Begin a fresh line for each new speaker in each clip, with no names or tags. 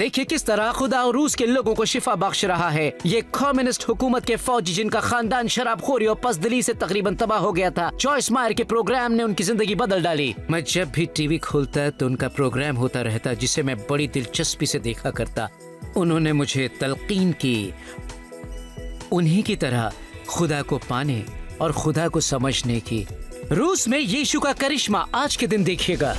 देखिए किस तरह खुदा और रूस के लोगों को शिफा बख्श रहा है। ये कम्युनिस्ट हुकूमत के फौजी जिनका खानदान शराबखोरी और पसदली से तकरीबन तबाह हो गया था, जॉयस मायर के प्रोग्राम ने उनकी जिंदगी बदल डाली। मैं जब भी टीवी खोलता तो उनका प्रोग्राम होता रहता, जिसे मैं बड़ी दिलचस्पी से देखा करता। उन्होंने मुझे तलकीन की उन्हीं की तरह खुदा को पाने और खुदा को समझने की। रूस में यीशु का करिश्मा आज के दिन देखिएगा।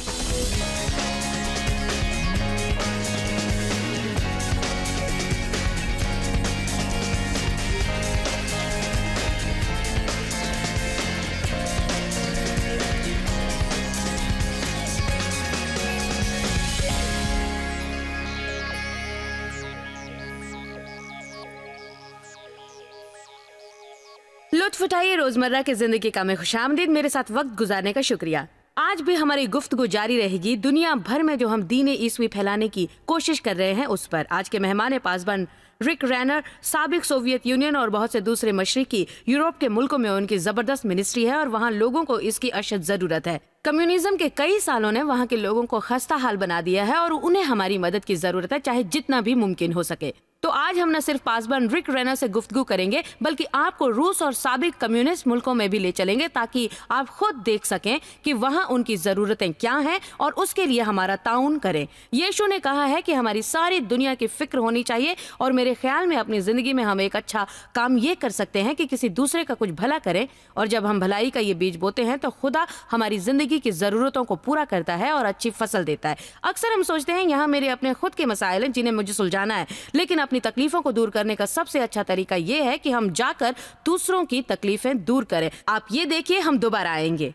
लुत्फ उठाइए रोजमर्रा की जिंदगी का। मैं खुशामदीद, मेरे साथ वक्त गुजारने का शुक्रिया। आज भी हमारी गुफ्तगू जारी रहेगी दुनिया भर में जो हम दीन ईसवी फैलाने की कोशिश कर रहे हैं उस पर। आज के मेहमान पासबन रिक रैनर, साबिक सोवियत यूनियन और बहुत से दूसरे मशरिकी यूरोप के मुल्कों में उनकी जबरदस्त मिनिस्ट्री है और वहाँ लोगों को इसकी अशद जरूरत है। कम्युनिज्म के कई सालों ने वहाँ के लोगों को खस्ता हाल बना दिया है और उन्हें हमारी मदद की जरूरत है, चाहे जितना भी मुमकिन हो सके। तो आज हम न सिर्फ पासबन रिक रैनर से गुफ्तगू करेंगे बल्कि आपको रूस और साबिक कम्युनिस्ट मुल्कों में भी ले चलेंगे ताकि आप खुद देख सकें कि वहाँ उनकी ज़रूरतें क्या हैं और उसके लिए हमारा ताउन करें। यीशु ने कहा है कि हमारी सारी दुनिया की फिक्र होनी चाहिए और मेरे ख्याल में अपनी ज़िंदगी में हम एक अच्छा काम ये कर सकते हैं कि किसी दूसरे का कुछ भला करें। और जब हम भलाई का ये बीज बोते हैं तो खुदा हमारी ज़िंदगी की ज़रूरतों को पूरा करता है और अच्छी फसल देता है। अक्सर हम सोचते हैं यहाँ मेरे अपने खुद के मसाइल हैं जिन्हें मुझे सुलझाना है, लेकिन अपनी तकलीफों को दूर करने का सबसे अच्छा तरीका यह है कि हम जाकर दूसरों की तकलीफें दूर करें। आप ये देखिए, हम दोबारा आएंगे।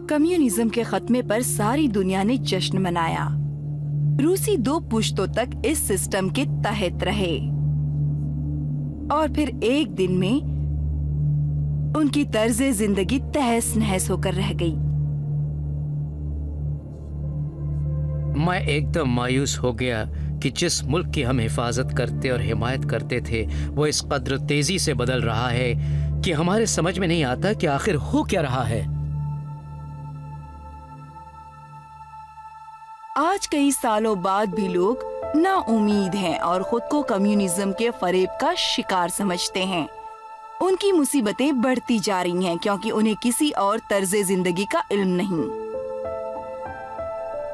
कम्युनिज्म के खत्मे पर सारी दुनिया ने जश्न मनाया। रूसी 2 पुश्तों तक इस सिस्टम के तहत रहे और फिर एक दिन में उनकी तर्ज़े जिंदगी तहस नहस होकर रह गई।
मैं एकदम मायूस हो गया कि जिस मुल्क की हम हिफाजत करते और हिमायत करते थे वो इस कदर तेजी से बदल रहा है कि हमारे समझ में नहीं आता कि आखिर हो क्या रहा है।
आज कई सालों बाद भी लोग नाउम्मीद हैं और खुद को कम्युनिज्म के फरेब का शिकार समझते हैं। उनकी मुसीबतें बढ़ती जा रही हैं क्योंकि उन्हें किसी और तर्ज़े जिंदगी का इल्म नहीं।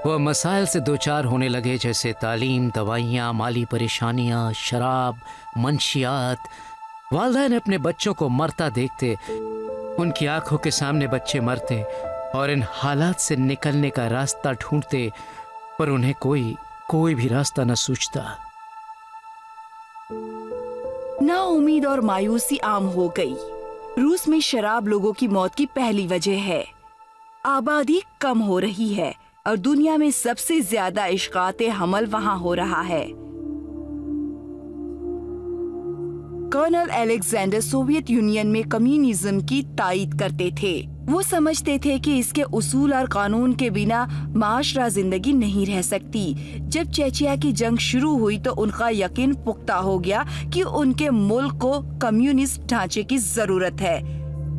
वह मसाइल से दो चार होने लगे जैसे तालीम, दवाइयाँ, माली परेशानियाँ, शराब, मंशियात। वालिदैन अपने बच्चों को मरता देखते, उनकी आंखों के सामने बच्चे मरते और इन हालात से निकलने का रास्ता ढूंढते, पर उन्हें कोई भी रास्ता न सूझता।
नाउम्मीद और मायूसी आम हो गई। रूस में शराब लोगों की मौत की पहली वजह है। आबादी कम हो रही है और दुनिया में सबसे ज्यादा इश्काते हमल वहां हो रहा है। कर्नल अलेक्जेंडर सोवियत यूनियन में कम्युनिज्म की तायद करते थे। वो समझते थे कि इसके उसूल और कानून के बिना माशरा जिंदगी नहीं रह सकती। जब चेचिया की जंग शुरू हुई तो उनका यकीन पुख्ता हो गया कि उनके मुल्क को कम्युनिस्ट ढांचे की जरूरत है।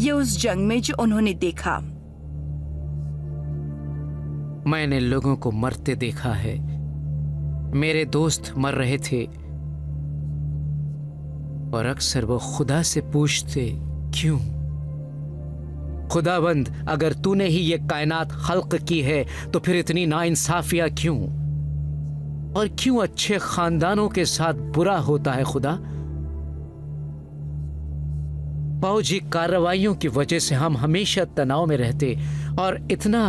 ये उस जंग में जो उन्होंने देखा।
मैंने लोगों को मरते देखा है। मेरे दोस्त मर रहे थे और अक्सर वो खुदा से पूछते, क्यों खुदाबंद, अगर तूने ही ये कायनात खल्क की है तो फिर इतनी नाइंसाफियां क्यों? और क्यों अच्छे खानदानों के साथ बुरा होता है खुदा? फौजी कार्रवाइयों की वजह से हम हमेशा तनाव में रहते और इतना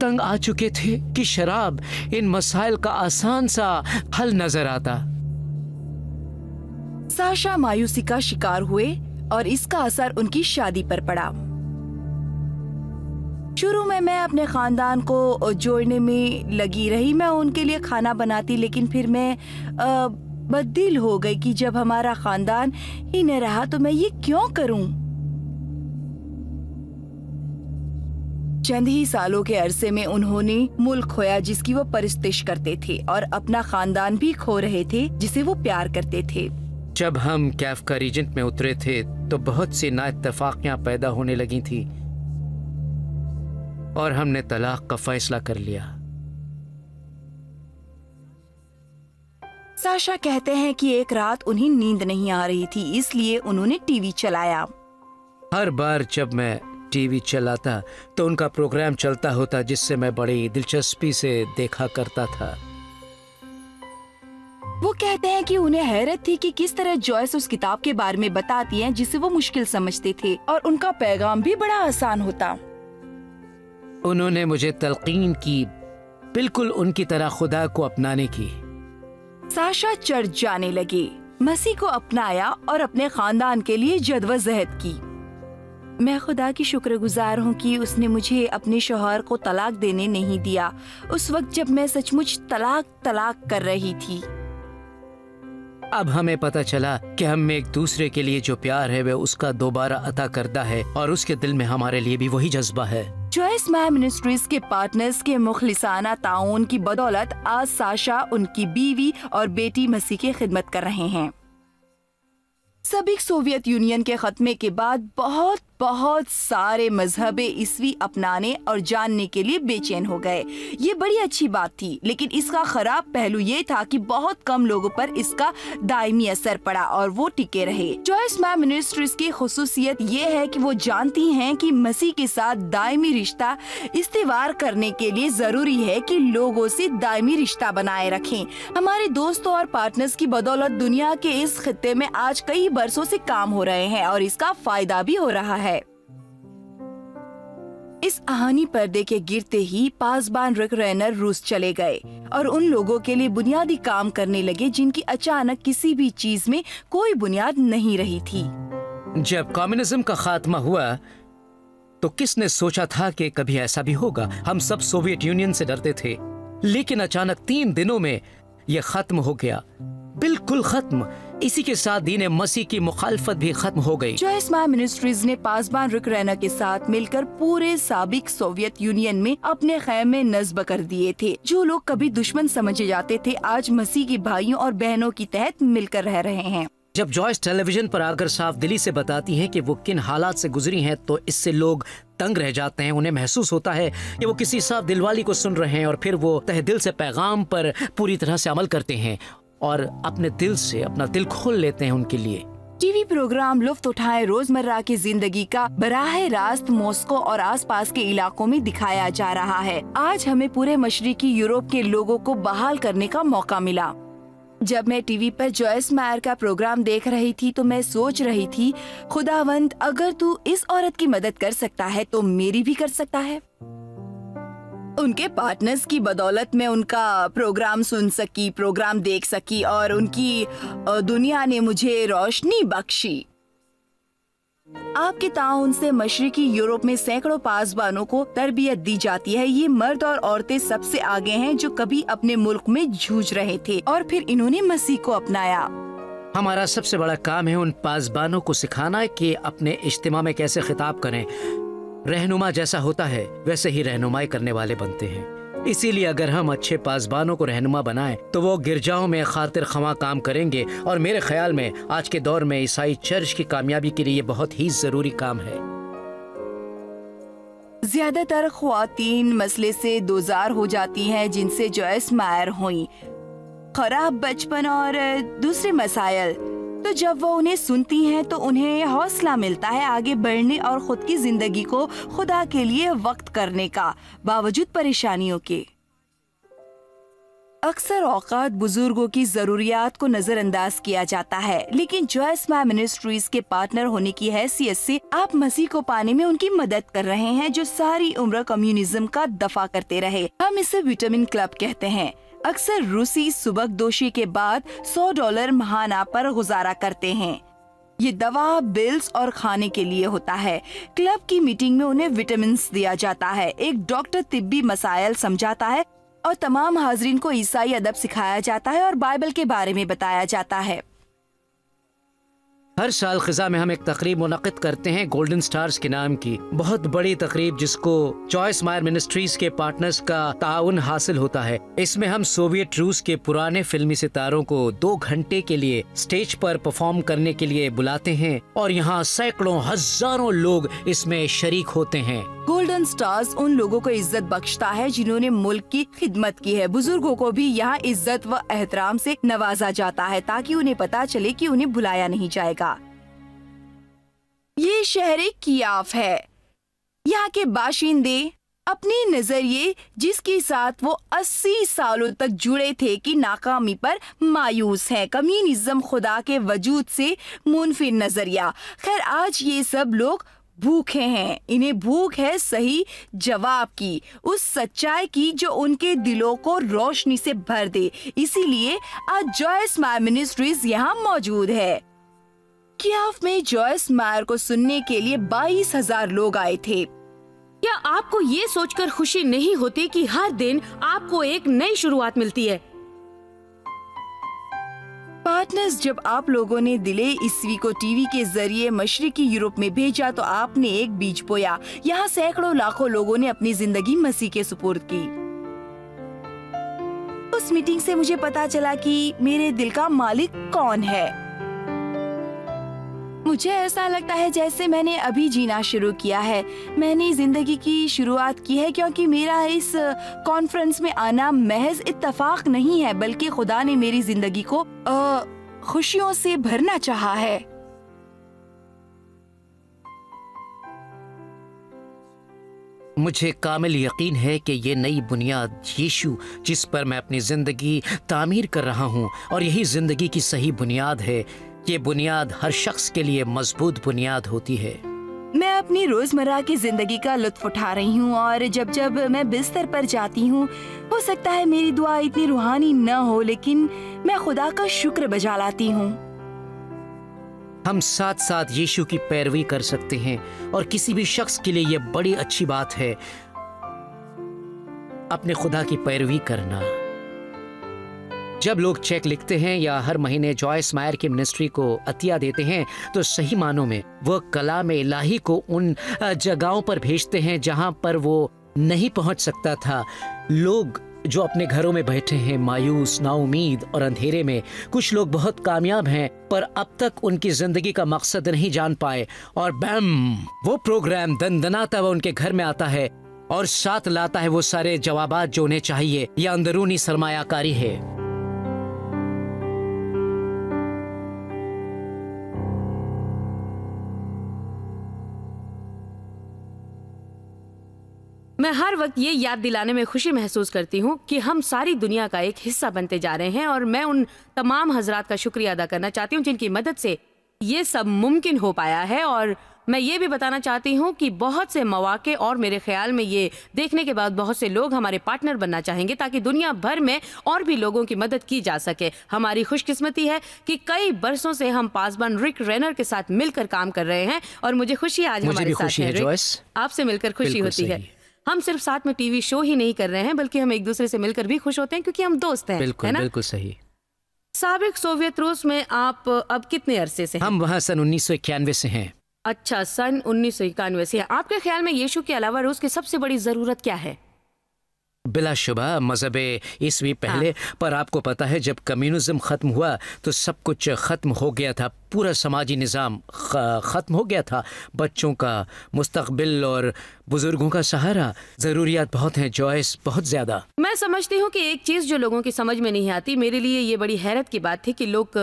तंग आ चुके थे कि शराब इन मसाइल का आसान सा हल नजर आता।
साशा मायूसी का शिकार हुए और इसका असर उनकी शादी पर पड़ा। शुरू में मैं अपने खानदान को जोड़ने में लगी रही, मैं उनके लिए खाना बनाती, लेकिन फिर मैं बददिल हो गई कि जब हमारा खानदान ही न रहा तो मैं ये क्यों करूं। चंद ही सालों के अरसे में उन्होंने मुल्क खोया जिसकी वो परस्तिश करते थे और अपना खानदान भी खो रहे थे जिसे वो प्यार करते थे।
जब हम कैफ का रीजेंट में उतरे थे तो बहुत सी नाइत्तेफाकियां पैदा होने लगी थी और हमने तलाक का फैसला कर लिया।
साशा कहते हैं कि एक रात उन्हें नींद नहीं आ रही थी, इसलिए उन्होंने टीवी चलाया।
हर बार जब मैं टीवी चलाता तो उनका प्रोग्राम चलता होता जिससे मैं बड़ी दिलचस्पी से देखा करता था।
वो कहते हैं कि उन्हें हैरत थी कि किस तरह जॉयस उस किताब के बारे में बताती हैं जिसे वो मुश्किल समझते थे और उनका पैगाम भी बड़ा आसान होता।
उन्होंने मुझे तलकीन की बिल्कुल उनकी तरह खुदा को अपनाने की।
साशा चढ़ जाने लगे, मसीह को अपनाया और अपने खानदान के लिए जद्दोजहद की। मैं खुदा की शुक्रगुजार हूँ कि उसने मुझे अपने शौहर को तलाक देने नहीं दिया उस वक्त जब मैं सचमुच तलाक कर रही थी।
अब हमें पता चला कि हम में एक दूसरे के लिए जो प्यार है वह उसका दोबारा अता करता है और उसके दिल में हमारे लिए भी वही जज्बा है।
जॉयस मायर मिनिस्ट्रीज के पार्टनर्स के मुखलिसाना ताउन की बदौलत आज साशा उनकी बीवी और बेटी मसीह की खिदमत कर रहे हैं। सभी सोवियत यूनियन के खत्मे के बाद बहुत सारे मजहबे ईसवी अपनाने और जानने के लिए बेचैन हो गए। ये बड़ी अच्छी बात थी, लेकिन इसका खराब पहलू ये था कि बहुत कम लोगों पर इसका दायमी असर पड़ा और वो टिके रहे। जॉयस मायर मिनिस्ट्रीज की खुसूसियत ये है कि वो जानती हैं कि मसीह के साथ दायमी रिश्ता इस्तेवार करने के लिए जरूरी है कि लोगों से दायमी रिश्ता बनाए रखें। हमारे दोस्तों और पार्टनर्स की बदौलत दुनिया के इस खित्ते में आज कई बरसों से काम हो रहे हैं और इसका फायदा भी हो रहा है। इस कहानी पर्दे के गिरते ही पासबान रिक रेनर रूस चले गए और उन लोगों के लिए बुनियादी काम करने लगे जिनकी अचानक किसी भी चीज में कोई बुनियाद नहीं रही थी।
जब कम्युनिज्म का खात्मा हुआ तो किसने सोचा था कि कभी ऐसा भी होगा। हम सब सोवियत यूनियन से डरते थे, लेकिन अचानक 3 दिनों में यह खत्म हो गया, बिल्कुल खत्म। इसी के साथ दीन मसीह की मुखालफत भी खत्म हो गई।
जॉयस मायर मिनिस्ट्रीज ने पासबान रिक रेनर के साथ मिलकर पूरे साबिक सोवियत यूनियन में अपने खैमे नस्ब कर दिए थे। जो लोग कभी दुश्मन समझे जाते थे आज मसीह के भाइयों और बहनों की तहत मिलकर रह रहे हैं।
जब जॉयस टेलीविजन पर आकर साफ दिली से बताती हैं कि वो किन हालात से गुजरी हैं तो इससे लोग तंग रह जाते हैं। उन्हें महसूस होता है कि वो किसी साफ दिलवाली को सुन रहे हैं और फिर वो तहे दिल से पैगाम पर पूरी तरह से अमल करते हैं और अपने दिल से अपना दिल खोल लेते हैं उनके लिए।
टीवी प्रोग्राम लुफ्त उठाए रोजमर्रा की जिंदगी का बराह रास्त मॉस्को और आसपास के इलाकों में दिखाया जा रहा है। आज हमें पूरे मशरिकी यूरोप के लोगों को बहाल करने का मौका मिला। जब मैं टीवी पर जॉयस मायर का प्रोग्राम देख रही थी तो मैं सोच रही थी, खुदावंद अगर तू इस औरत की मदद कर सकता है तो मेरी भी कर सकता है। उनके पार्टनर्स की बदौलत मैं उनका प्रोग्राम सुन सकी, प्रोग्राम देख सकी और उनकी दुनिया ने मुझे रोशनी बख्शी। आपके ताउन से मशरिकी यूरोप में सैकड़ों पासबानों को तरबियत दी जाती है। ये मर्द और औरतें सबसे आगे हैं जो कभी अपने मुल्क में जूझ रहे थे और फिर इन्होंने मसीह को अपनाया।
हमारा सबसे बड़ा काम है उन पासबानों को सिखाना कि अपने इज्तिमा में कैसे खिताब करें। रहनुमा जैसा होता है वैसे ही रहनुमाई करने वाले बनते हैं। इसीलिए अगर हम अच्छे पासबानों को रहनुमा बनाएं तो वो गिरजाओं में खातिर खवा काम करेंगे और मेरे ख्याल में आज के दौर में ईसाई चर्च की कामयाबी के लिए ये बहुत ही जरूरी काम है।
ज्यादातर ख्वातीन मसले से दोजार हो जाती हैं जिनसे जॉयस मायर हुई, खराब बचपन और दूसरे मसाइल। तो जब वो उन्हें सुनती हैं तो उन्हें हौसला मिलता है आगे बढ़ने और खुद की जिंदगी को खुदा के लिए वक्त करने का, बावजूद परेशानियों के। अक्सर औकात बुजुर्गों की जरूरियात को नजरअंदाज किया जाता है, लेकिन जॉयस मायर मिनिस्ट्रीज के पार्टनर होने की हैसियत से आप मसीह को पाने में उनकी मदद कर रहे हैं जो सारी उम्र कम्युनिज्म का दफा करते रहे। हम इसे विटामिन क्लब कहते हैं। अक्सर रूसी सुबकदोशी के बाद $100 महाना पर गुजारा करते हैं। ये दवा, बिल्स और खाने के लिए होता है। क्लब की मीटिंग में उन्हें विटामिन दिया जाता है। एक डॉक्टर तिब्बी मसाइल समझाता है और तमाम हाजरीन को ईसाई अदब सिखाया जाता है और बाइबल के बारे में बताया जाता है।
हर साल खिजा में हम एक तकरीब मुनक़िद करते हैं गोल्डन स्टार्स के नाम की, बहुत बड़ी तकरीब जिसको जॉयस मायर मिनिस्ट्रीज के पार्टनर्स का ताउन हासिल होता है। इसमें हम सोवियत रूस के पुराने फिल्मी सितारों को 2 घंटे के लिए स्टेज पर परफॉर्म करने के लिए बुलाते हैं और यहाँ सैकड़ों हजारों लोग इसमें शरीक होते हैं।
गोल्डन स्टार्स उन लोगों को इज्जत बख्शता है जिन्होंने मुल्क की खिदमत की है। बुजुर्गों को भी यहाँ इज्जत व एहतराम से नवाजा जाता है ताकि उन्हें पता चले कि उन्हें बुलाया नहीं जाएगा। ये शहर कियाफ है। यहाँ के बाशिंदे अपने नजरिए जिसके साथ वो 80 सालों तक जुड़े थे की नाकामी पर मायूस है। कम्युनिज्म, खुदा के वजूद से मुनफिर नजरिया। खैर, आज ये सब लोग भूखे हैं। इन्हें भूख है सही जवाब की, उस सच्चाई की जो उनके दिलों को रोशनी से भर दे। इसीलिए आज जॉयस मायर मिनिस्ट्रीज यहाँ मौजूद है। कियाफ में जॉयस मायर को सुनने के लिए 22,000 लोग आए थे।
क्या आपको ये सोचकर खुशी नहीं होती कि हर दिन आपको एक नई शुरुआत मिलती है?
पार्टनर्स, जब आप लोगों ने दिले ईस्वी को टीवी के जरिए मशरिकी यूरोप में भेजा तो आपने एक बीज बोया। यहाँ सैकड़ों लाखों लोगों ने अपनी जिंदगी मसीह के सुपुर्द की। उस मीटिंग से मुझे पता चला कि मेरे दिल का मालिक कौन है। मुझे ऐसा लगता है जैसे मैंने अभी जीना शुरू किया है। मैंने जिंदगी की शुरुआत की है क्योंकि मेरा इस कॉन्फ्रेंस में आना महज इत्तफाक नहीं है, बल्कि खुदा ने मेरी जिंदगी को खुशियों से भरना चाहा है।
मुझे कामिल यकीन है कि ये नई बुनियाद यीशु जिस पर मैं अपनी जिंदगी तामीर कर रहा हूँ और यही जिंदगी की सही बुनियाद है। ये बुनियाद हर शख्स के लिए मजबूत बुनियाद होती है।
मैं अपनी रोजमर्रा की जिंदगी का लुत्फ उठा रही हूँ और जब जब मैं बिस्तर पर जाती हूँ, हो सकता है मेरी दुआ इतनी रूहानी न हो, लेकिन मैं खुदा का शुक्र बजा लाती हूँ।
हम साथ साथ यीशु की पैरवी कर सकते हैं और किसी भी शख्स के लिए यह बड़ी अच्छी बात है अपने खुदा की पैरवी करना। जब लोग चेक लिखते हैं या हर महीने जॉयस मायर की मिनिस्ट्री को अतिया देते हैं तो सही मानों में वो कलाम इलाही को उन जगहों पर भेजते हैं जहां पर वो नहीं पहुंच सकता था। लोग जो अपने घरों में बैठे हैं मायूस, नाउमीद और अंधेरे में, कुछ लोग बहुत कामयाब हैं पर अब तक उनकी जिंदगी का मकसद नहीं जान पाए, और बैम, वो प्रोग्राम दंदनाता हुआ उनके घर में आता है और साथ लाता है वो सारे जवाबात जो उन्हें चाहिए। यह अंदरूनी सरमायाकारी है।
मैं हर वक्त ये याद दिलाने में खुशी महसूस करती हूँ कि हम सारी दुनिया का एक हिस्सा बनते जा रहे हैं, और मैं उन तमाम हजरात का शुक्रिया अदा करना चाहती हूँ जिनकी मदद से ये सब मुमकिन हो पाया है। और मैं ये भी बताना चाहती हूँ कि बहुत से मौके और मेरे ख्याल में ये देखने के बाद बहुत से लोग हमारे पार्टनर बनना चाहेंगे ताकि दुनिया भर में और भी लोगों की मदद की जा सके। हमारी खुशकिस्मती है कि कई बरसों से हम पासबान रिक रेनर के साथ मिलकर काम कर रहे हैं, और मुझे खुशी आज हमारे साथ है रिक। आपसे मिलकर खुशी होती है। हम सिर्फ साथ में टीवी शो ही नहीं कर रहे हैं बल्कि हम एक दूसरे से मिलकर भी खुश होते हैं क्योंकि हम दोस्त हैं।
बिल्कुल,
है ना?
बिल्कुल सही।
साबिक सोवियत रूस में आप अब कितने अरसे से हैं?
हम वहाँ सन 1991 से हैं।
अच्छा, सन 1991 से। आपके ख्याल में यीशु के अलावा रूस की सबसे बड़ी जरूरत क्या है?
बिलाशुबा मजहब ईस्वी पहले, पर आपको पता है जब कम्युनिज्म खत्म हुआ तो सब कुछ खत्म हो गया था। पूरा समाजी निज़ाम खत्म हो गया था। बच्चों का मुस्तकबिल और बुजुर्गों का सहारा, जरूरियात बहुत हैं जॉयस, बहुत ज्यादा।
मैं समझती हूँ कि एक चीज जो लोगों की समझ में नहीं आती, मेरे लिए ये बड़ी हैरत की बात थी कि लोग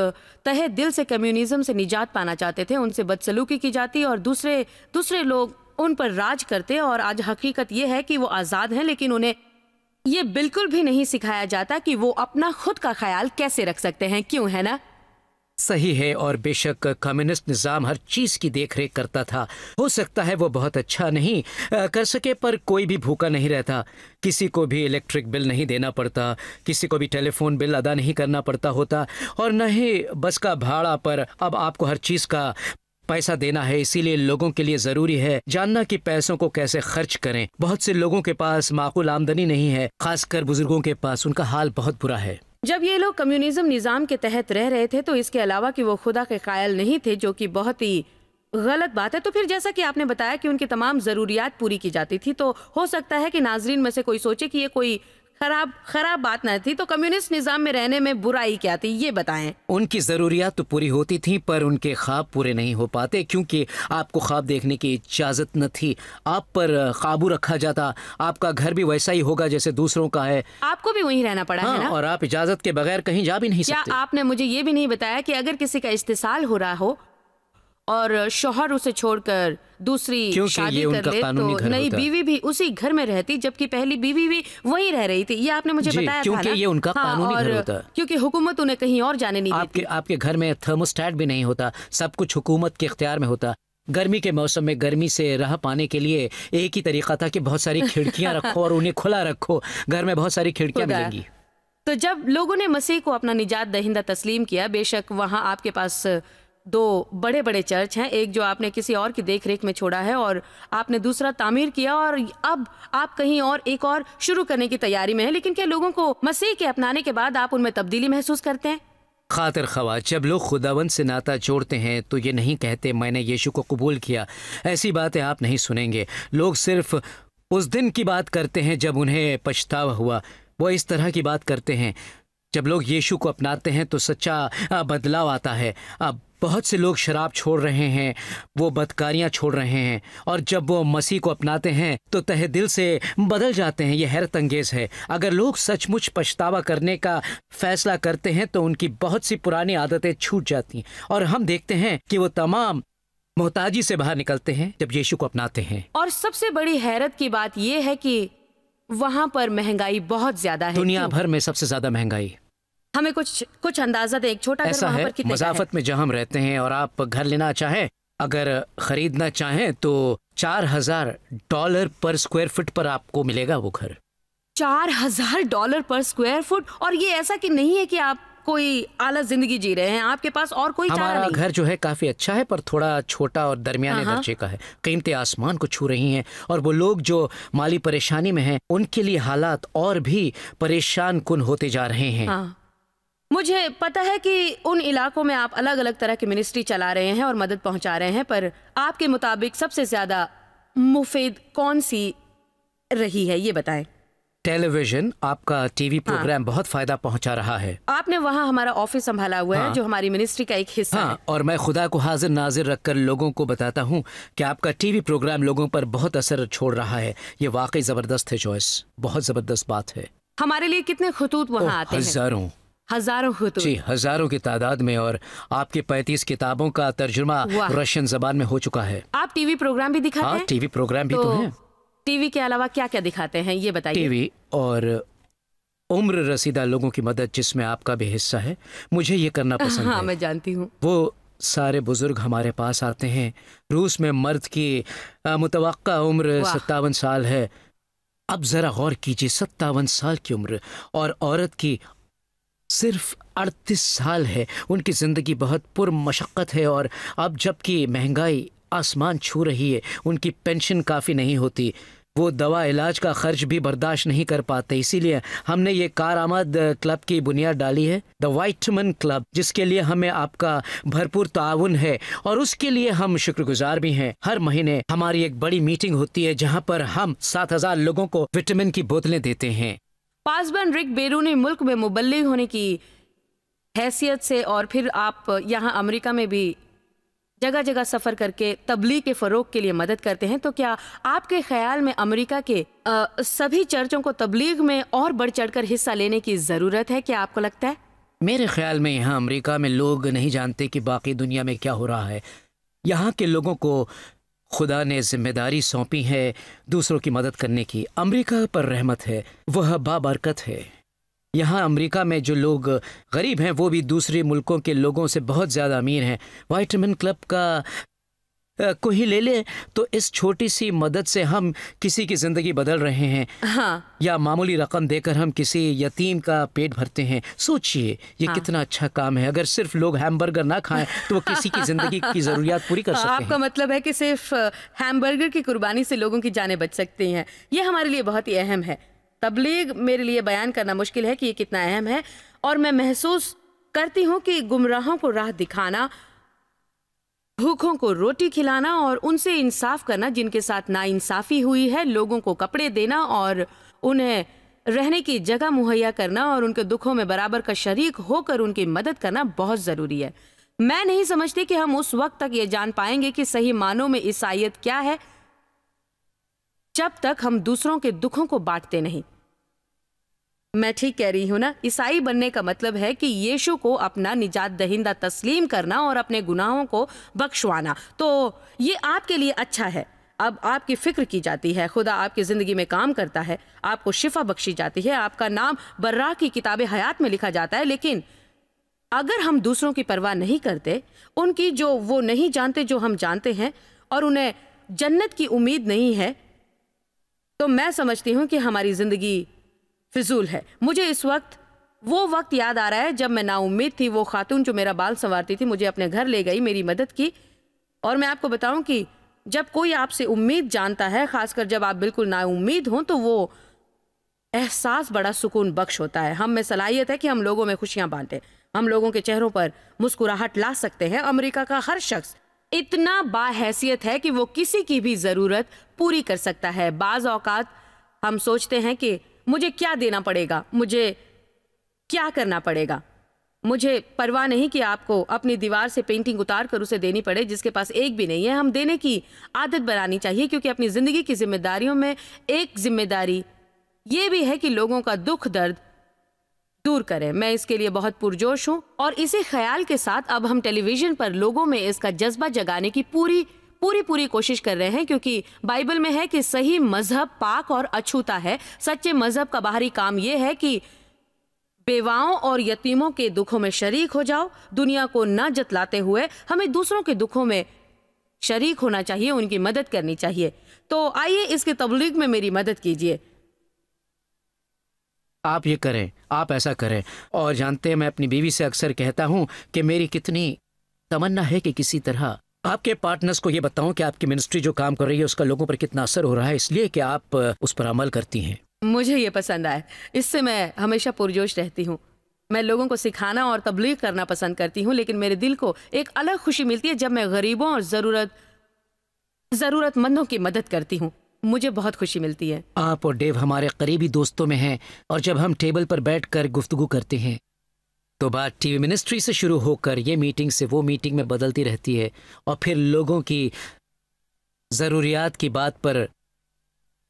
तहे दिल से कम्युनिज्म से निजात पाना चाहते थे, उनसे बदसलूकी की जाती और दूसरे लोग उन पर राज करते। और आज हकीकत ये है कि वो आज़ाद हैं, लेकिन उन्हें ये बिल्कुल भी नहीं सिखाया जाता कि वो अपना खुद का ख्याल कैसे रख सकते हैं। क्यों, है ना?
सही है, और बेशक कम्युनिस्ट निज़ाम हर चीज़ की देखरेख करता था। हो सकता है वो बहुत अच्छा नहीं कर सके, पर कोई भी भूखा नहीं रहता। किसी को भी इलेक्ट्रिक बिल नहीं देना पड़ता, किसी को भी टेलीफोन बिल अदा नहीं करना पड़ता होता, और न ही बस का भाड़ा पर अब आपको हर चीज़ का पैसा देना है। इसीलिए लोगों के लिए ज़रूरी है जानना कि पैसों को कैसे खर्च करें। बहुत से लोगों के पास माकूल आमदनी नहीं है, खासकर बुजुर्गों के पास। उनका हाल बहुत बुरा है।
जब ये लोग कम्युनिज्म निज़ाम के तहत रह रहे थे तो इसके अलावा कि वो खुदा के कायल नहीं थे, जो कि बहुत ही गलत बात है, तो फिर जैसा कि आपने बताया कि उनकी तमाम ज़रूरियात पूरी की जाती थी, तो हो सकता है कि नाजरीन में से कोई सोचे कि ये कोई खराब बात न थी। तो कम्युनिस्ट निज़ाम में रहने में बुराई क्या थी, ये बताएं।
उनकी ज़रूरियात तो पूरी होती थी, पर उनके ख्वाब पूरे नहीं हो पाते, क्योंकि आपको ख्वाब देखने की इजाज़त न थी। आप पर काबू रखा जाता। आपका घर भी वैसा ही होगा जैसे दूसरों का है।
आपको भी वहीं रहना पड़ा है ना?
और आप इजाज़त के बगैर कहीं जा भी नहीं
क्या
सकते।
आपने मुझे ये भी नहीं बताया कि अगर किसी का इस्तेसाल हो रहा हो और शौहर उसे छोड़कर दूसरी शादी कर ले, तो नई बीवी भी उसी घर में रहती, जबकि पहली बीवी भी वहीं रह रही थी। ये आपने मुझे बताया था ना?
क्योंकि ये उनका कानूनी घर होता,
क्योंकि हुकूमत उन्हें कहीं और जाने नहीं देती।
आपके घर में थर्मोस्टेट भी नहीं होता, सब कुछ हुकूमत के इख्तियार में होता। गर्मी के मौसम में गर्मी से राह पाने के लिए एक ही तरीका था कि बहुत सारी खिड़कियां रखो और उन्हें खुला रखो। घर में बहुत सारी खिड़कियां मिलेंगी।
तो जब लोगों ने मसीह को अपना निजात दहिंदा तस्लीम किया, बेशक वहाँ आपके पास 2 बड़े बड़े चर्च हैं, एक जो आपने किसी और की देख रेख में छोड़ा है और आपने दूसरा तामीर किया, और अब आप कहीं और एक और शुरू करने की तैयारी में हैं। लेकिन क्या लोगों को मसीह के अपनाने के बाद आप उनमें तब्दीली महसूस करते हैं?
खातिर ख्वाह, जब लोग खुदावंद से नाता जोड़ते हैं तो ये नहीं कहते मैंने यीशु को कबूल किया। ऐसी बातें आप नहीं सुनेंगे। लोग सिर्फ उस दिन की बात करते हैं जब उन्हें पछतावा हुआ। वो इस तरह की बात करते हैं। जब लोग यीशु को अपनाते हैं तो सच्चा बदलाव आता है। अब बहुत से लोग शराब छोड़ रहे हैं, वो बदकारियां छोड़ रहे हैं, और जब वो मसीह को अपनाते हैं तो तहे दिल से बदल जाते हैं। ये हैरत अंगेज है। अगर लोग सचमुच पछतावा करने का फैसला करते हैं तो उनकी बहुत सी पुरानी आदतें छूट जाती हैं, और हम देखते हैं कि वो तमाम मोहताजी से बाहर निकलते हैं जब यीशु को अपनाते हैं।
और सबसे बड़ी हैरत की बात यह है कि वहाँ पर महंगाई बहुत ज्यादा है।
दुनिया भर में सबसे ज्यादा महंगाई।
हमें कुछ अंदाजा दे। एक छोटा घर
ऐसा
वहाँ
है
पर कितने का
मसाफत में जहाँ हम रहते हैं, और आप घर लेना चाहें, अगर खरीदना चाहें तो $4000 पर स्क्वायर फुट पर आपको मिलेगा वो घर।
$4000 पर स्क्वायर फुट? और ये ऐसा कि नहीं है कि आप कोई आला जिंदगी जी रहे हैं, आपके पास और कोई चारा
हमारा
नहीं।
घर जो है काफी अच्छा है, पर थोड़ा छोटा और दरमियाने दर्जे का है। कीमतें आसमान को छू रही हैं, और वो लोग जो माली परेशानी में हैं उनके लिए हालात और भी परेशान कुन होते जा रहे हैं।
हाँ, मुझे पता है कि उन इलाकों में आप अलग अलग तरह की मिनिस्ट्री चला रहे हैं और मदद पहुंचा रहे हैं, पर आपके मुताबिक सबसे ज्यादा मुफीद कौन सी रही है, ये बताएं।
टेलीविजन, आपका टीवी प्रोग्राम बहुत फायदा पहुंचा रहा है।
आपने वहाँ हमारा ऑफिस संभाला हुआ है, जो हमारी मिनिस्ट्री का एक हिस्सा है।
और मैं खुदा को हाजिर नाजिर रखकर लोगों को बताता हूँ कि आपका टीवी प्रोग्राम लोगों पर बहुत असर छोड़ रहा है। ये वाकई जबरदस्त है जॉयस, बहुत जबरदस्त बात है।
हमारे लिए कितने खुतूत वहाँ आते हैं? हजारों खुतूत।
जी, हजारों की तादाद में, और आपकी 35 किताबों का तर्जुमा रशियन जबान में हो चुका है।
आप टीवी प्रोग्राम भी दिखाते हैं?
टीवी प्रोग्राम भी तो है।
टीवी के अलावा क्या क्या दिखाते हैं, ये बताइए।
टीवी और उम्र रसीदा लोगों की मदद, जिसमें आपका भी हिस्सा है, मुझे ये करना पसंद है।
मैं जानती हूँ।
वो सारे बुजुर्ग हमारे पास आते हैं। रूस में मर्द की मुतवक्का उम्र 57 साल है। अब जरा गौर कीजिए, 57 साल की उम्र, और औरत की सिर्फ 38 साल है। उनकी जिंदगी बहुत पुरमशक्कत है, और अब जबकि महंगाई आसमान छू रही है, उनकी पेंशन काफ़ी नहीं होती। वो दवा इलाज का खर्च भी बर्दाश्त नहीं कर पाते। इसीलिए हमने ये कारआमद क्लब की बुनियाद डाली है, द वाइटमन क्लब, जिसके लिए हमें आपका भरपूर ताउन है, और उसके लिए हम शुक्रगुजार भी हैं। हर महीने हमारी एक बड़ी मीटिंग होती है जहाँ पर हम 7000 लोगों को विटामिन की बोतलें देते हैं।
पासबन रिक बैरूनी मुल्क में मुबल्लिग होने की हैसियत से, और फिर आप यहाँ अमेरिका में भी जगह जगह सफ़र करके तबलीग के फ़रोग के लिए मदद करते हैं, तो क्या आपके ख्याल में अमेरिका के सभी चर्चों को तबलीग में और बढ़ चढ़कर हिस्सा लेने की ज़रूरत है? क्या आपको लगता है?
मेरे ख्याल में यहाँ अमेरिका में लोग नहीं जानते कि बाकी दुनिया में क्या हो रहा है। यहाँ के लोगों को खुदा ने जिम्मेदारी सौंपी है दूसरों की मदद करने की। अमेरिका पर रहमत है, वह बाबरकत है। यहाँ अमेरिका में जो लोग गरीब हैं वो भी दूसरे मुल्कों के लोगों से बहुत ज़्यादा अमीर हैं। वाइटमिन क्लब का को ही ले ले तो इस छोटी सी मदद से हम किसी की ज़िंदगी बदल रहे हैं।
हाँ,
या मामूली रकम देकर हम किसी यतीम का पेट भरते हैं। सोचिए ये कितना अच्छा काम है। अगर सिर्फ लोग हैमबर्गर ना खाएं तो वो किसी की ज़िंदगी की ज़रूरियात पूरी कर सकते हैं।
आपका मतलब है कि सिर्फ हैमबर्गर की कुर्बानी से लोगों की जानें बच सकती हैं। ये हमारे लिए बहुत ही अहम है। तबलीग मेरे लिए बयान करना मुश्किल है कि ये कितना अहम है, और मैं महसूस करती हूँ कि गुमराहों को राह दिखाना, भूखों को रोटी खिलाना और उनसे इंसाफ करना जिनके साथ नाइंसाफी हुई है, लोगों को कपड़े देना और उन्हें रहने की जगह मुहैया करना और उनके दुखों में बराबर का शरीक होकर उनकी मदद करना बहुत ज़रूरी है। मैं नहीं समझती कि हम उस वक्त तक ये जान पाएंगे कि सही मानों में ईसाईयत क्या है जब तक हम दूसरों के दुखों को बांटते नहीं। मैं ठीक कह रही हूं ना? ईसाई बनने का मतलब है कि यीशु को अपना निजात दहिंदा तस्लीम करना और अपने गुनाहों को बख्शवाना। तो ये आपके लिए अच्छा है। अब आपकी फिक्र की जाती है, खुदा आपकी जिंदगी में काम करता है, आपको शिफा बख्शी जाती है, आपका नाम बर्रा की किताब हयात में लिखा जाता है। लेकिन अगर हम दूसरों की परवाह नहीं करते, उनकी जो वो नहीं जानते जो हम जानते हैं, और उन्हें जन्नत की उम्मीद नहीं है, तो मैं समझती हूँ कि हमारी जिंदगी फिजूल है। मुझे इस वक्त वो वक्त याद आ रहा है जब मैं नाउम्मीद थी। वो खातून जो मेरा बाल संवारती थी मुझे अपने घर ले गई, मेरी मदद की। और मैं आपको बताऊं कि जब कोई आपसे उम्मीद जानता है, खासकर जब आप बिल्कुल नाउम्मीद हों, तो वो एहसास बड़ा सुकून बख्श होता है। हम में सलाहियत है कि हम लोगों में खुशियां बांटें, हम लोगों के चेहरों पर मुस्कुराहट ला सकते हैं। अमेरिका का हर शख्स इतना बाहैसियत है कि वो किसी की भी ज़रूरत पूरी कर सकता है। बाज़ औकात हम सोचते हैं कि मुझे क्या देना पड़ेगा, मुझे क्या करना पड़ेगा। मुझे परवाह नहीं कि आपको अपनी दीवार से पेंटिंग उतार कर उसे देनी पड़े जिसके पास एक भी नहीं है। हम देने की आदत बनानी चाहिए, क्योंकि अपनी ज़िंदगी की जिम्मेदारियों में एक जिम्मेदारी ये भी है कि लोगों का दुख दर्द दूर करें। मैं इसके लिए बहुत पुरजोश हूँ, और इसी ख्याल के साथ अब हम टेलीविज़न पर लोगों में इसका जज्बा जगाने की पूरी कोशिश कर रहे हैं, क्योंकि बाइबल में है कि सही मजहब पाक और अछूता है। सच्चे मजहब का बाहरी काम यह है कि बेवाओं और यतीमों के दुखों में शरीक हो जाओ। दुनिया को न जतलाते हुए हमें दूसरों के दुखों में शरीक होना चाहिए, उनकी मदद करनी चाहिए। तो आइए इसके तबलीग में मेरी मदद कीजिए।
आप ये करें, आप ऐसा करें। और जानते हैं, मैं अपनी बीवी से अक्सर कहता हूँ कि मेरी कितनी तमन्ना है कि किसी तरह आपके पार्टनर्स को ये बताऊं कि आपकी मिनिस्ट्री जो काम कर रही है उसका लोगों पर कितना असर हो रहा है, इसलिए कि आप उस पर अमल करती हैं।
मुझे ये पसंद आया, इससे मैं हमेशा पुरजोश रहती हूँ। मैं लोगों को सिखाना और तबलीग करना पसंद करती हूँ, लेकिन मेरे दिल को एक अलग खुशी मिलती है जब मैं गरीबों और ज़रूरतमंदों की मदद करती हूँ। मुझे बहुत खुशी मिलती है।
आप और डेव हमारे करीबी दोस्तों में हैं, और जब हम टेबल पर बैठकर गुफ्तगू करते हैं तो बात टीवी मिनिस्ट्री से शुरू होकर ये मीटिंग से वो मीटिंग में बदलती रहती है, और फिर लोगों की ज़रूरियात की बात पर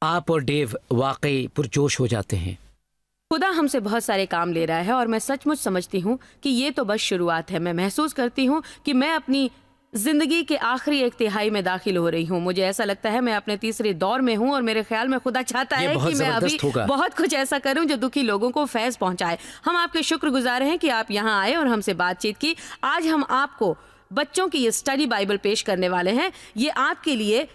आप और डेव वाकई पुरजोश हो जाते हैं।
खुदा हमसे बहुत सारे काम ले रहा है, और मैं सचमुच समझती हूँ कि ये तो बस शुरुआत है। मैं महसूस करती हूँ कि मैं अपनी जिंदगी के आखिरी एक तिहाई में दाखिल हो रही हूँ। मुझे ऐसा लगता है मैं अपने तीसरे दौर में हूँ, और मेरे ख्याल में खुदा चाहता है कि मैं अभी बहुत कुछ ऐसा करूँ जो दुखी लोगों को फैज़ पहुँचाए। हम आपके शुक्रगुजार हैं कि आप यहाँ आए और हमसे बातचीत की। आज हम आपको बच्चों की ये स्टडी बाइबल पेश करने वाले हैं। ये आपके लिए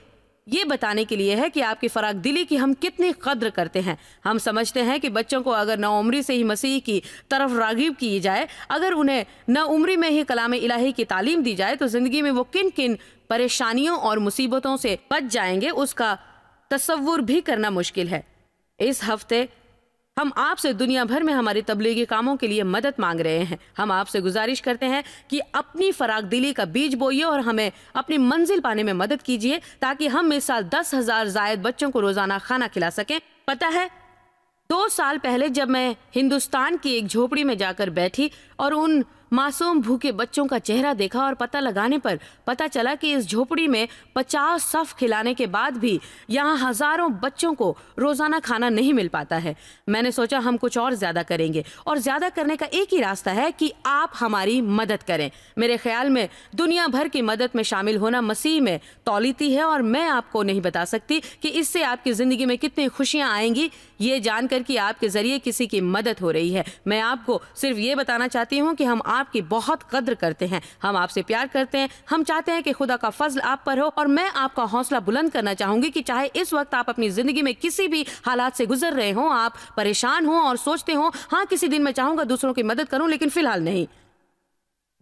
ये बताने के लिए है कि आपकी फराग दिली की हम कितनी कद्र करते हैं। हम समझते हैं कि बच्चों को अगर नौउम्री से ही मसीह की तरफ राग़िब की जाए, अगर उन्हें नौउम्री में ही कलाम इलाही की तालीम दी जाए, तो ज़िंदगी में वो किन किन परेशानियों और मुसीबतों से बच जाएंगे उसका तसव्वुर भी करना मुश्किल है। इस हफ्ते हम आपसे दुनिया भर में हमारी तबलीगी कामों के लिए मदद मांग रहे हैं। हम आपसे गुजारिश करते हैं कि अपनी फराग दिली का बीज बोइए और हमें अपनी मंजिल पाने में मदद कीजिए, ताकि हम इस साल 10,000 जायद बच्चों को रोजाना खाना खिला सकें। पता है, 2 साल पहले जब मैं हिंदुस्तान की एक झोपड़ी में जाकर बैठी और उन मासूम भूखे बच्चों का चेहरा देखा, और पता लगाने पर पता चला कि इस झोपड़ी में 50 सफ़ खिलाने के बाद भी यहाँ हज़ारों बच्चों को रोज़ाना खाना नहीं मिल पाता है। मैंने सोचा हम कुछ और ज़्यादा करेंगे, और ज़्यादा करने का एक ही रास्ता है कि आप हमारी मदद करें। मेरे ख्याल में दुनिया भर की मदद में शामिल होना मसीह में तौलीती है, और मैं आपको नहीं बता सकती कि इससे आपकी ज़िंदगी में कितनी खुशियाँ आएंगी ये जानकर कि आपके जरिए किसी की मदद हो रही है। मैं आपको सिर्फ ये बताना चाहती हूँ कि हम आपकी बहुत कद्र करते हैं, हम आपसे प्यार करते हैं, हम चाहते हैं कि खुदा का फजल आप पर हो। और मैं आपका हौसला बुलंद करना चाहूंगी कि चाहे इस वक्त आप अपनी जिंदगी में किसी भी हालात से गुजर रहे हो, आप परेशान हो और सोचते हो हाँ किसी दिन मैं चाहूंगा दूसरों की मदद करूं, लेकिन फिलहाल नहीं,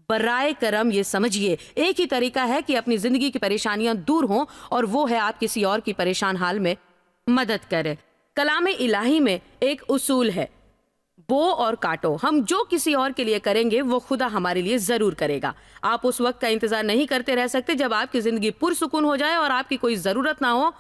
बराए करम ये समझिए एक ही तरीका है कि अपनी जिंदगी की परेशानियां दूर हों, और वो है आप किसी और की परेशान हाल में मदद करें। कलामे इलाही में एक उसूल है, बो और काटो। हम जो किसी और के लिए करेंगे वो खुदा हमारे लिए जरूर करेगा। आप उस वक्त का इंतजार नहीं करते रह सकते जब आपकी जिंदगी पुरसुकून हो जाए और आपकी कोई जरूरत ना हो,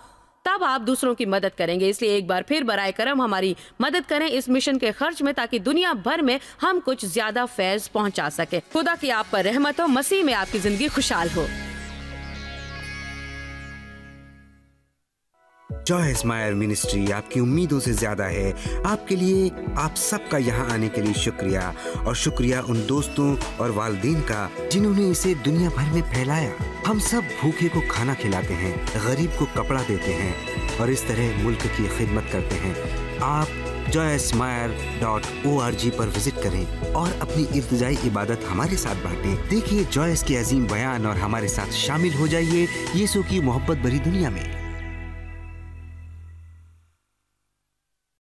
तब आप दूसरों की मदद करेंगे। इसलिए एक बार फिर बराए करम हमारी मदद करें इस मिशन के खर्च में, ताकि दुनिया भर में हम कुछ ज्यादा फैज पहुंचा सके। खुदा की आप पर रहमत हो, मसीह में आपकी जिंदगी खुशहाल हो।
जॉयस मायर मिनिस्ट्री आपकी उम्मीदों से ज्यादा है। आपके लिए आप सबका यहाँ आने के लिए शुक्रिया, और शुक्रिया उन दोस्तों और वालिदैन का जिन्होंने इसे दुनिया भर में फैलाया। हम सब भूखे को खाना खिलाते हैं, गरीब को कपड़ा देते हैं और इस तरह मुल्क की खिदमत करते हैं। आप joycemeyer.org पर विजिट करें और अपनी इब्तिदाई इबादत हमारे साथ बांटें। देखिए जॉयस के अजीम बयान और हमारे साथ शामिल हो जाइए यीशु की मोहब्बत भरी दुनिया में।